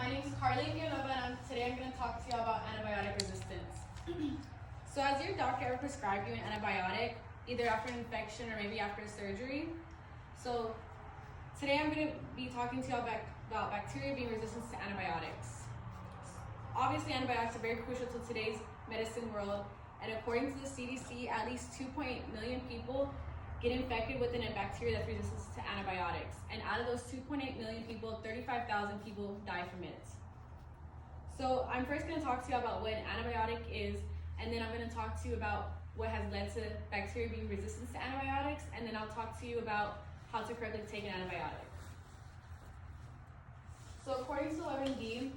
my name is Carly Villanova, and today I'm going to talk to you about antibiotic resistance. So has your doctor ever prescribed you an antibiotic, either after an infection or maybe after surgery? So today I'm going to be talking to you about bacteria being resistant to antibiotics. Obviously, antibiotics are very crucial to today's medicine world, and according to the CDC, at least 2.8 million people get infected with a bacteria that's resistant to antibiotics. And out of those 2.8 million people, 35,000 people die from it. So I'm first going to talk to you about what an antibiotic is, and then I'm going to talk to you about what has led to bacteria being resistant to antibiotics, and then I'll talk to you about how to correctly take an antibiotic. So according to 11D,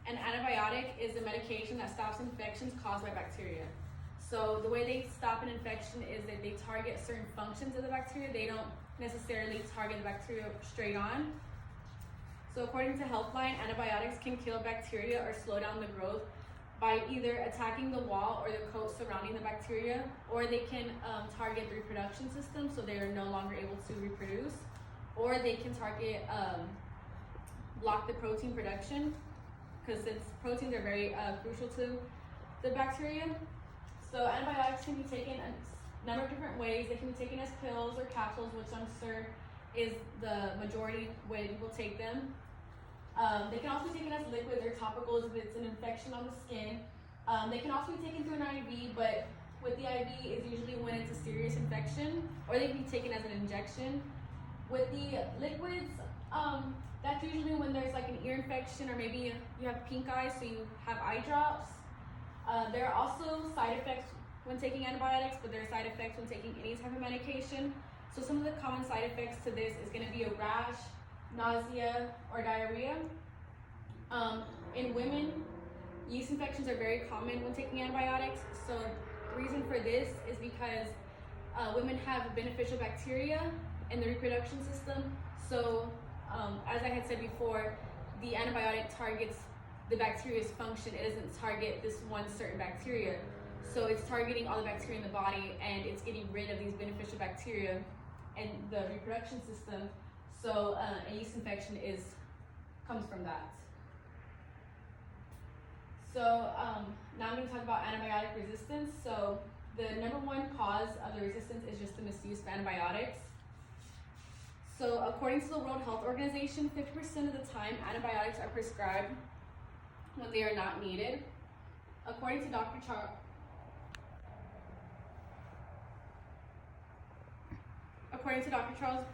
an antibiotic is a medication that stops infections caused by bacteria. So the way they stop an infection is that they target certain functions of the bacteria. They don't necessarily target the bacteria straight on. So according to Healthline, antibiotics can kill bacteria or slow down the growth by either attacking the wall or the coat surrounding the bacteria, or they can target the reproduction system, so they are no longer able to reproduce, or they can target, block the protein production, because since proteins are very crucial to the bacteria. So antibiotics can be taken a number of different ways. They can be taken as pills or capsules, which I'm sure is the majority way people take them. They can also be taken as liquids or topicals if it's an infection on the skin. They can also be taken through an IV, but with the IV is usually when it's a serious infection, or they can be taken as an injection. With the liquids, that's usually when there's like an ear infection, or maybe you have pink eye, so you have eye drops. There are also side effects when taking antibiotics, but there are side effects when taking any type of medication. So some of the common side effects to this is going to be a rash, nausea, or diarrhea. In women, yeast infections are very common when taking antibiotics. So the reason for this is because women have beneficial bacteria in the reproduction system. So as I had said before, the antibiotic targets the bacteria's function. It doesn't target this one certain bacteria. So it's targeting all the bacteria in the body, and it's getting rid of these beneficial bacteria in the reproduction system. So a yeast infection comes from that. So now I'm going to talk about antibiotic resistance. So the number one cause of the resistance is just the misuse of antibiotics. So according to the World Health Organization, 50% of the time antibiotics are prescribed when they are not needed. According to Dr. Charles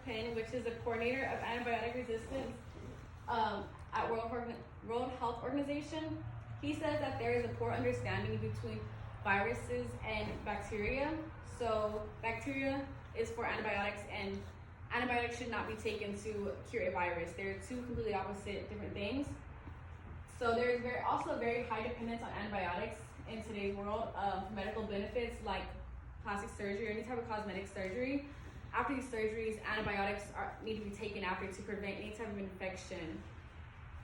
Penn, which is the coordinator of antibiotic resistance at World Health Organization, he says that there is a poor understanding between viruses and bacteria. So bacteria is for antibiotics, and antibiotics should not be taken to cure a virus. They're two completely opposite different things. So there is also a very high dependence on antibiotics in today's world for medical benefits like plastic surgery or any type of cosmetic surgery. After these surgeries, antibiotics need to be taken after to prevent any type of infection.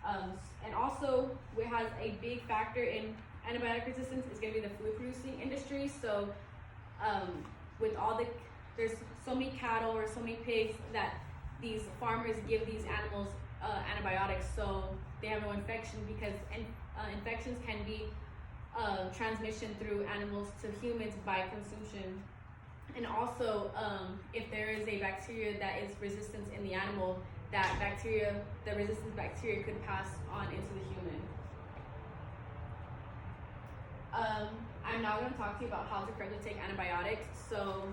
And also, what has a big factor in antibiotic resistance is going to be the food producing industry. So with there's so many cattle or so many pigs that these farmers give these animals antibiotics, so they have no infection, because infections can be transmission through animals to humans by consumption. And also, if there is a bacteria that is resistant in the animal, that bacteria, the resistant bacteria, could pass on into the human. I'm now going to talk to you about how to correctly take antibiotics. So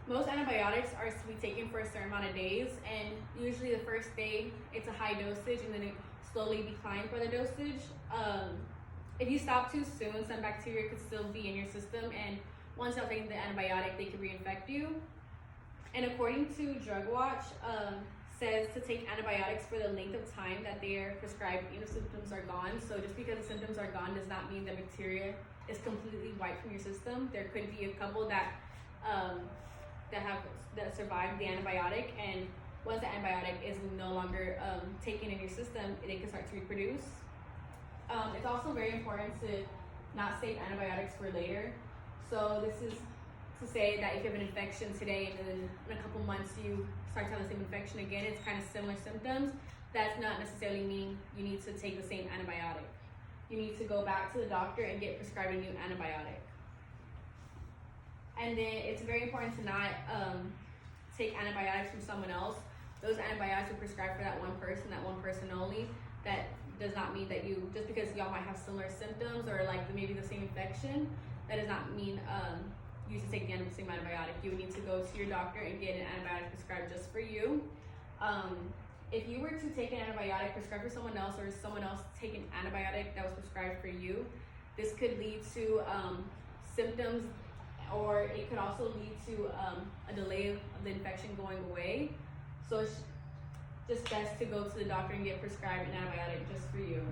most antibiotics are to be taken for a certain amount of days, and usually the first day it's a high dosage, and then it slowly declines by the dosage. If you stop too soon, some bacteria could still be in your system, and once you're taking the antibiotic, they could reinfect you. And according to Drug Watch, says to take antibiotics for the length of time that they are prescribed, even if symptoms are gone. So just because the symptoms are gone does not mean the bacteria is completely wiped from your system. There could be a couple that survived the antibiotic, and once the antibiotic is no longer taken in your system, they can start to reproduce. It's also very important to not save antibiotics for later. So this is to say that if you have an infection today and then in a couple months you start to have the same infection again, it's kind of similar symptoms, that's not necessarily mean you need to take the same antibiotic. You need to go back to the doctor and get prescribed a new antibiotic. And then it's very important to not take antibiotics from someone else. Those antibiotics are prescribed for that one person only. That does not mean that you, just because y'all might have similar symptoms or like maybe the same infection, that does not mean you should take the same antibiotic. You would need to go to your doctor and get an antibiotic prescribed just for you. If you were to take an antibiotic prescribed for someone else, or someone else take an antibiotic that was prescribed for you, this could lead to symptoms, or it could also lead to a delay of the infection going away. So it's just best to go to the doctor and get prescribed an antibiotic just for you.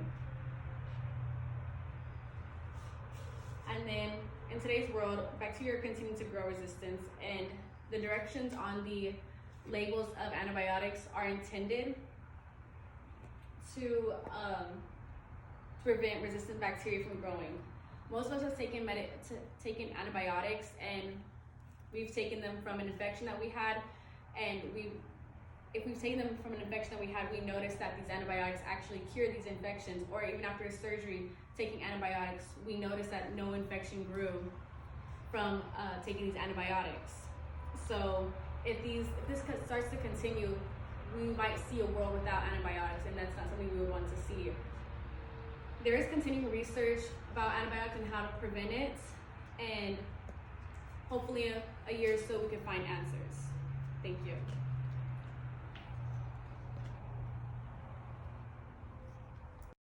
And then in today's world, bacteria are continuing to grow resistance, and the directions on the labels of antibiotics are intended to prevent resistant bacteria from growing. Most of us have taken antibiotics, and we've taken them from an infection that we had, and if we've taken them from an infection that we had, we noticed that these antibiotics actually cure these infections, or even after a surgery, taking antibiotics, we noticed that no infection grew from taking these antibiotics. So if this starts to continue, we might see a world without antibiotics, and that's not something we would want to see. There is continuing research about antibiotics and how to prevent it, and hopefully in a year or so we can find answers. Thank you.